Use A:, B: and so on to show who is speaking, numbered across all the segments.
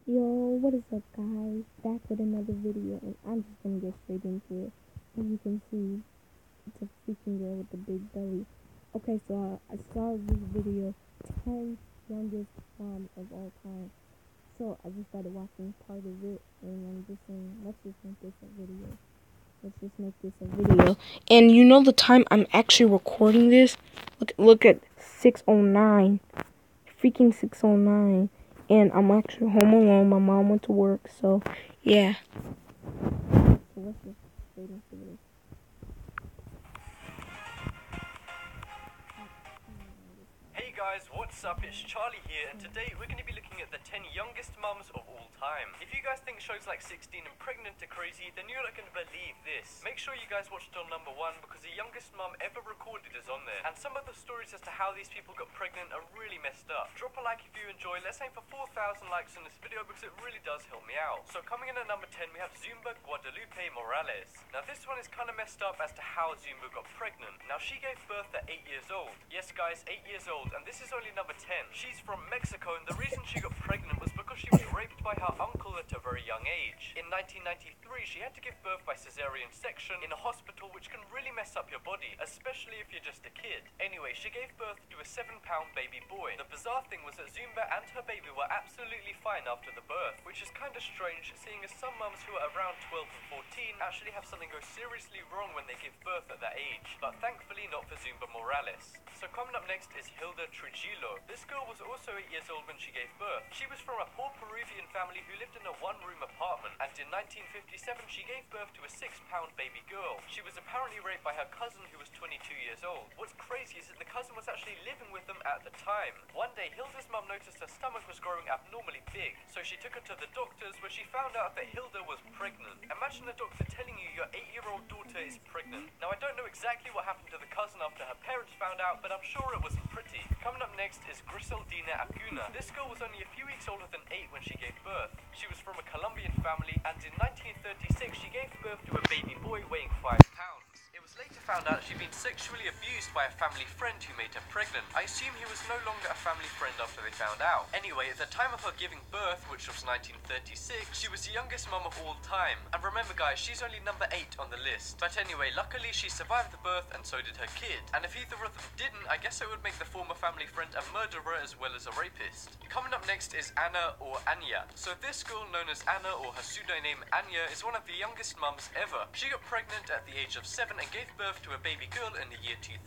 A: Yo, what is up guys? Back with another video and I'm just gonna get straight into it. As you can see, it's a freaking girl with a big belly. Okay, so I saw this video, 10 youngest moms of all time. So I just started watching part of it and I'm just saying, let's just make this a video. Let's just make this a video. And you know the time I'm actually recording this? Look at 6:09. Freaking 6:09. And I'm actually home alone. My mom went to work, so yeah. So let's just straight into this.
B: Hey guys, what's up? It's Charlie here, and today we're going to be looking at the 10 youngest mums of all time. If you guys think shows like 16 and Pregnant are crazy, then you're not going to believe this. Make sure you guys watch till number 1 because the youngest mum ever recorded is on there. And some of the stories as to how these people got pregnant are really messed up. Drop a like if you enjoy. Let's aim for 4,000 likes on this video because it really does help me out. So coming in at number 10, we have Zumba Guadalupe Morales. Now this one is kind of messed up as to how Zumba got pregnant. Now she gave birth at 8 years old. Yes guys, 8 years old, and this is only number 10. She's from Mexico, and the reason she got pregnant was because she was raped by her uncle at a very young age. In 1993, she had to give birth by cesarean section in a hospital, which can really mess up your body, especially if you're just a kid. Anyway, she gave birth to a 7-pound baby boy. The bizarre thing was that Zumba and her baby were absolutely fine after the birth, which is kind of strange, seeing as some mums who are around 12 and 14 actually have something go seriously wrong when they give birth at that age, but thankfully not for Zumba Morales. So coming up next is Hilda Trujillo. This girl was also 8 years old when she gave birth. She was from a poor Peruvian family who lived in a one-room apartment, and in 1957 she gave birth to a 6-pound baby girl. She was apparently raped by her cousin who was 22 years old. What's crazy is that the cousin was actually living with them at the time. One day Hilda's mum noticed her stomach was growing abnormally big, so she took her to the doctors where she found out that Hilda was pregnant. Imagine the doctor telling you your 8-year-old daughter is pregnant. Now I don't know exactly what happened to the cousin after her parents found out, but I'm sure it wasn't pretty. Coming up next is Grisaldina Acuna. This girl was only a few weeks older than 8 when she gave birth. She was from a Colombian family, and in 1936 she gave birth to a baby boy weighing 5 pounds. It was later found out she'd been sexually abused by a family friend who made her pregnant. I assume he was no longer a family friend after they found out. Anyway, at the time of her giving birth, which was 1936, she was the youngest mum of all time. And remember guys, she's only number 8 on the list. But anyway, luckily she survived the birth and so did her kid. And if either of them didn't, I guess it would make the former family friend a murderer as well as a rapist. Coming up next is Anna or Anya. So this girl known as Anna, or her pseudonym Anya, is one of the youngest mums ever. She got pregnant at the age of 7 and gave birth to a baby girl in the year 2000.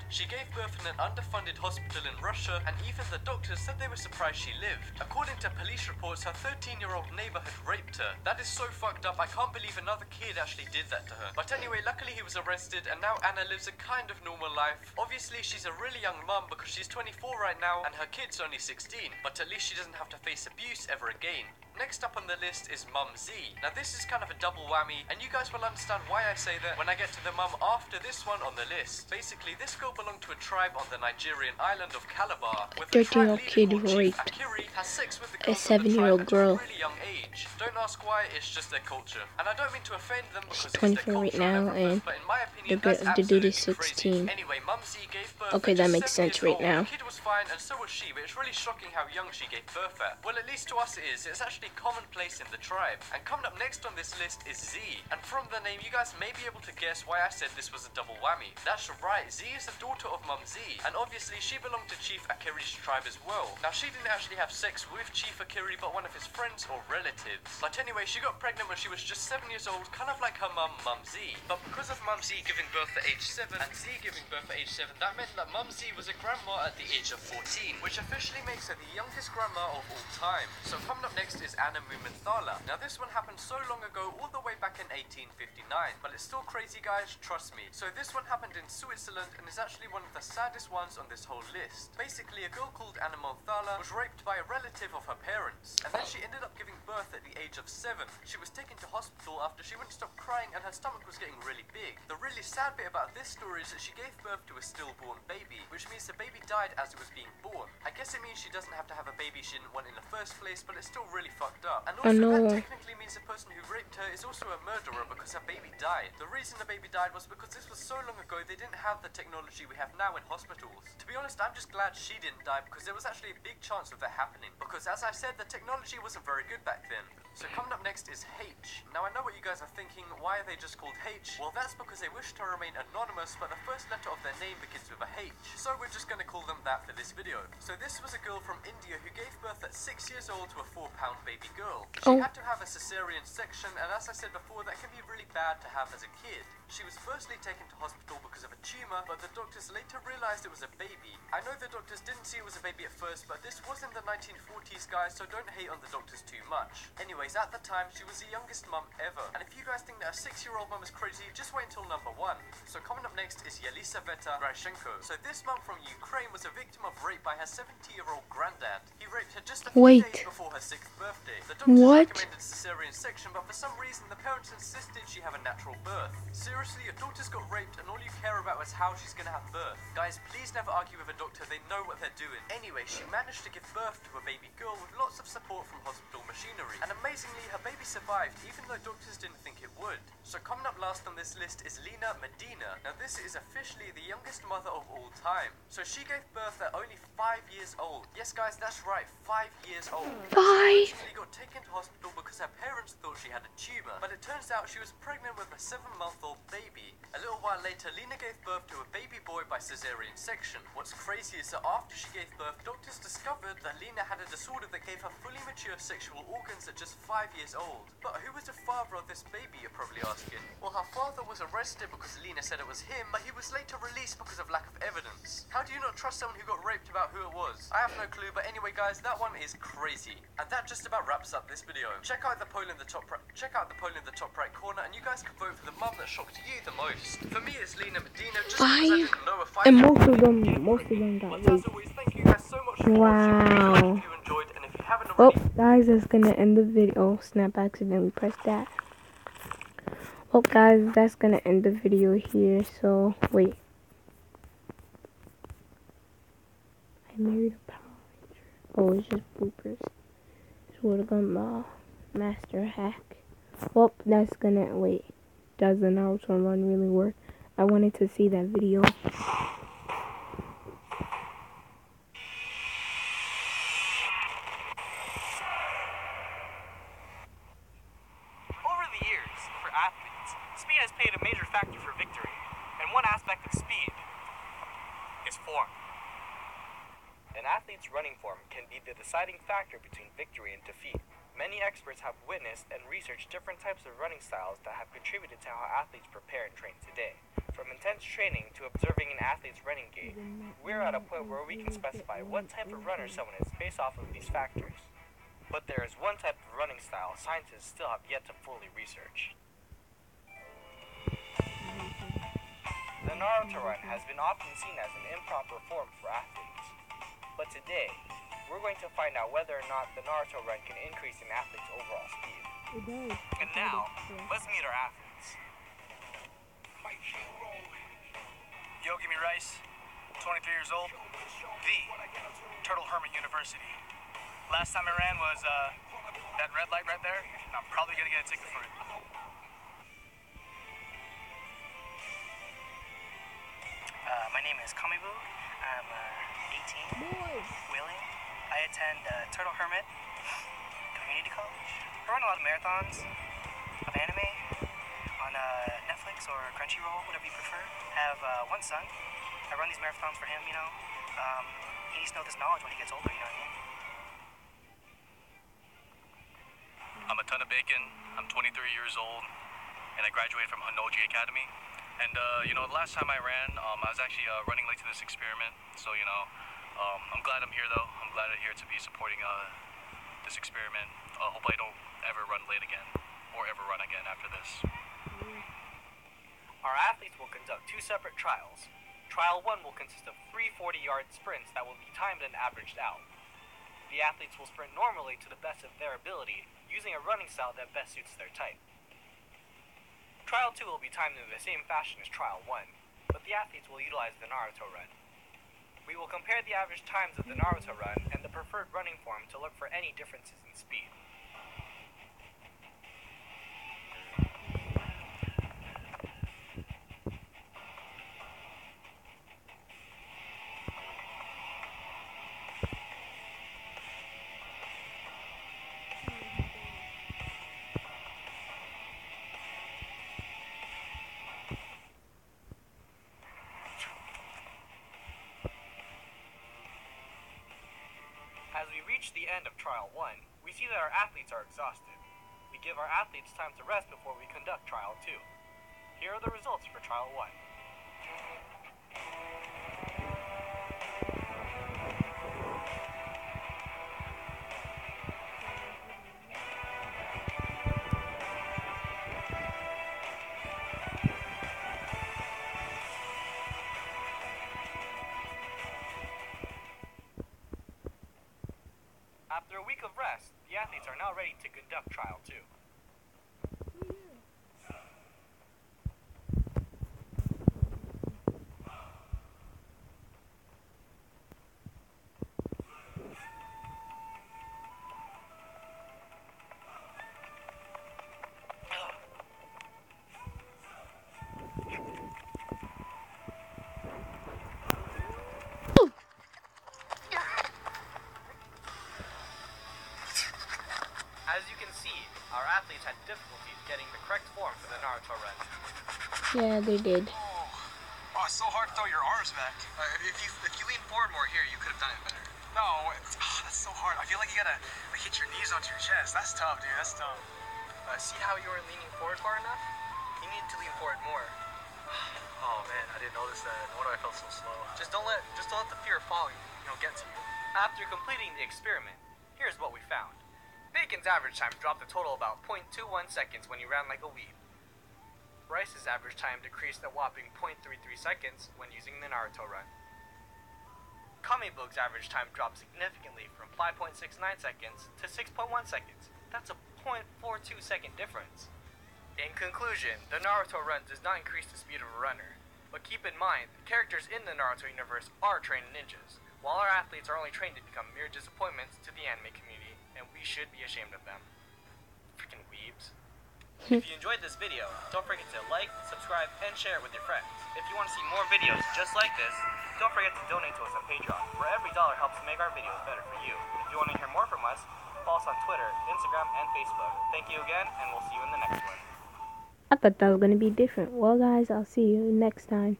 B: She gave birth in an underfunded hospital in Russia, and even the doctors said they were surprised she lived. According to police reports, her 13-year-old neighbor had raped her. That is so fucked up, I can't believe another kid actually did that to her. But anyway, luckily he was arrested, and now Anna lives a kind of normal life. Obviously she's a really young mum because she's 24 right now and her kid's only 16, but at least she doesn't have to face abuse ever again. Next up on the list is Mum Z. Now this is kind of a double whammy, and you guys will understand why I say that when I get to the mum after this one on the list. Basically, this girl belonged to a tribe on the Nigerian island of Calabar, with the tribe leader
A: kid
B: called Chief
A: raped
B: Akiri has sex with the
A: a
B: girls of the tribe
A: 7-year-old
B: at a
A: girl.
B: really young age. Don't ask why, it's just their culture. And I don't mean to offend them because
A: She's
B: it's their
A: 24 right
B: culture
A: now,
B: and everything,
A: and
B: but in my opinion,
A: the
B: that's
A: dude is
B: absolutely
A: 16.
B: crazy. Anyway, Mum Z gave birth
A: Okay,
B: at
A: that
B: just
A: makes
B: 7
A: sense
B: years
A: right
B: old.
A: now.
B: The kid was fine, and so was she, but it's really shocking how young she gave birth at. Well, at least to us it is. It's actually commonplace in the tribe. And coming up next on this list is Z. And from the name, you guys may be able to guess why I said this was a double whammy. That's right, Z is the daughter of Mum Z, and obviously she belonged to Chief Akiri's tribe as well. Now she didn't actually have sex with Chief Akiri, but one of his friends or relatives. But anyway, she got pregnant when she was just 7 years old, kind of like her mum, Mum Z. But because of Mum Z giving birth at age 7 and Z giving birth at age 7, that meant that Mum Z was a grandma at the age of 14, which officially makes her the youngest grandma of all time. So coming up next is Anna Mumenthala. Now this one happened so long ago, all the way back in 1859, but it's still crazy guys, trust me. So this one happened in Switzerland and is actually one of the saddest ones on this whole list. Basically, a girl called Anna Mumenthala was raped by a relative of her parents, and then she ended up giving birth at the age of 7. She was taken to hospital after she wouldn't stop crying and her stomach was getting really big. The really sad bit about this story is that she gave birth to a stillborn baby, which means the baby died as it was being born. I guess it means she doesn't have to have a baby she didn't want in the first place, but it's still really fucked up. And also that technically means the person who raped her is also a murderer because her baby died. The reason the baby died was because this this was so long ago, they didn't have the technology we have now in hospitals. To be honest, I'm just glad she didn't die, because there was actually a big chance of that happening. Because as I said, the technology wasn't very good back then. So coming up next is H. Now I know what you guys are thinking, why are they just called H? Well, that's because they wish to remain anonymous, but the first letter of their name begins with a H. So we're just gonna call them that for this video. So this was a girl from India who gave birth at 6 years old to a 4-pound baby girl. She had to have a cesarean section, and as I said before, that can be really bad to have as a kid. She was firstly taken to hospital because of a tumor, but the doctors later realized it was a baby. I know the doctors didn't see it was a baby at first, but this was in the 1940s, guys, so don't hate on the doctors too much. Anyways, at the time, she was the youngest mum ever. And if you guys think that a 6-year-old mum is crazy, just wait until number 1. So coming up next is Yelisaveta Grashenko. So this mum from Ukraine was a victim of rape by her 70-year-old granddad. He raped her just a few days before her 6th birthday. The doctors recommended cesarean section, but for some reason the parents insisted she have a natural birth. Seriously, your daughter's got raped and all you care about is how she's gonna have birth. Guys, please never argue with a doctor, they know what they're doing. Anyway, she managed to give birth to a baby girl with lots of support from hospital machinery. And amazingly, her baby survived, even though doctors didn't think it would. So coming up last on this list is Lena Medina. Now this is officially the youngest mother of all time. So she gave birth at only 5 years old. Yes guys, that's right, 5 years old. She originally got taken to hospital because her parents thought she had a tumor, but it turns out she was pregnant with a 7-month-old baby. A little while later, Lena gave birth to a baby boy by cesarean section. What's crazy is that after she gave birth, doctors discovered that Lena had a disorder that gave her fully mature sexual organs at just 5 years old. But who was the father of this baby, you're probably asking? Well, her father was arrested because Lena said it was him, but he was later released because of lack of evidence. How do you not trust someone who got raped about who it was? I have no clue, but anyway guys, that one is crazy. And that just about wraps up this video. Check out the poll in the top right corner, and you guys can vote for the mum that shocked you the most. For me, it's Lena Medina, just because I didn't know a 5-year-old.
A: And most of them got raped.
B: Thank you guys so much for watching. I hope you enjoyed, and if you haven't already...
A: Oh, guys, that's gonna end the video. Oh, snap, accidentally pressed that. Well, guys, that's gonna end the video here. So, wait. I married a Power Ranger. Oh, it's just bloopers. So, we're gonna master hack. Well, that's gonna... Wait. Does the Naruto run really work? I wanted to see that video.
B: Speed has played a major factor for victory, and one aspect of speed is form. An athlete's running form can be the deciding factor between victory and defeat. Many experts have witnessed and researched different types of running styles that have contributed to how athletes prepare and train today. From intense training to observing an athlete's running gait, we're at a point where we can specify what type of runner someone is based off of these factors. But there is one type of running style scientists still have yet to fully research. The Naruto run has been often seen as an improper form for athletes. But today, we're going to find out whether or not the Naruto run can increase an athlete's overall speed.
A: It does.
B: And now, let's meet our athletes. Yo, give me Rice, 23 years old, the Turtle Hermit University. Last time I ran was that red light right there, and I'm probably gonna get a ticket for it. My name is Kamibu. I'm 18. Willing. I attend Turtle Hermit Community College. I run a lot of marathons of anime on Netflix or Crunchyroll, whatever you prefer. I have one son. I run these marathons for him, you know. He needs to know this knowledge when he gets older, you know what I mean? I'm a ton of bacon. I'm 23 years old, and I graduated from Honoji Academy. And, you know, the last time I ran, I was actually running late to this experiment. So, you know, I'm glad I'm here, though. I'm glad I'm here to be supporting this experiment. Hope I don't ever run late again, or ever run again after this. Our athletes will conduct 2 separate trials. Trial 1 will consist of 3 40-yard sprints that will be timed and averaged out. The athletes will sprint normally to the best of their ability, using a running style that best suits their type. Trial 2 will be timed in the same fashion as Trial 1, but the athletes will utilize the Naruto run. We will compare the average times of the Naruto run and the preferred running form to look for any differences in speed. reach the end of Trial 1, we see that our athletes are exhausted. We give our athletes time to rest before we conduct Trial 2. Here are the results for Trial 1. After a week of rest, the athletes are now ready to conduct Trial 2. As you can see, our athletes had difficulty getting the correct form for the Naruto run.
A: Yeah, they did.
C: Oh, it's so hard to throw your arms back. If you lean forward more here, you could have done it better. No, that's so hard. I feel like you gotta hit your knees onto your chest. That's tough, dude. That's tough. See how you were leaning forward far enough? You need to lean forward more. Oh man, I didn't notice that. No wonder I felt so slow. Just don't let the fear of falling, get to you.
B: After completing the experiment, here's what we found. Bacon's average time dropped a total about 0.21 seconds when he ran like a weeb. Bryce's average time decreased a whopping 0.33 seconds when using the Naruto run. Kamibug's average time dropped significantly from 5.69 seconds to 6.1 seconds. That's a 0.42 second difference. In conclusion, the Naruto run does not increase the speed of a runner, but keep in mind, the characters in the Naruto universe are trained ninjas, while our athletes are only trained to become mere disappointments to the anime community, and we should be ashamed of them. Freaking weebs. If you enjoyed this video, don't forget to like, subscribe, and share it with your friends. If you want to see more videos just like this, don't forget to donate to us on Patreon, where every dollar helps make our videos better for you. If you want to hear more from us, follow us on Twitter, Instagram, and Facebook. Thank you again, and we'll see you in the next one.
A: I thought that was going to be different. Well, guys, I'll see you next time.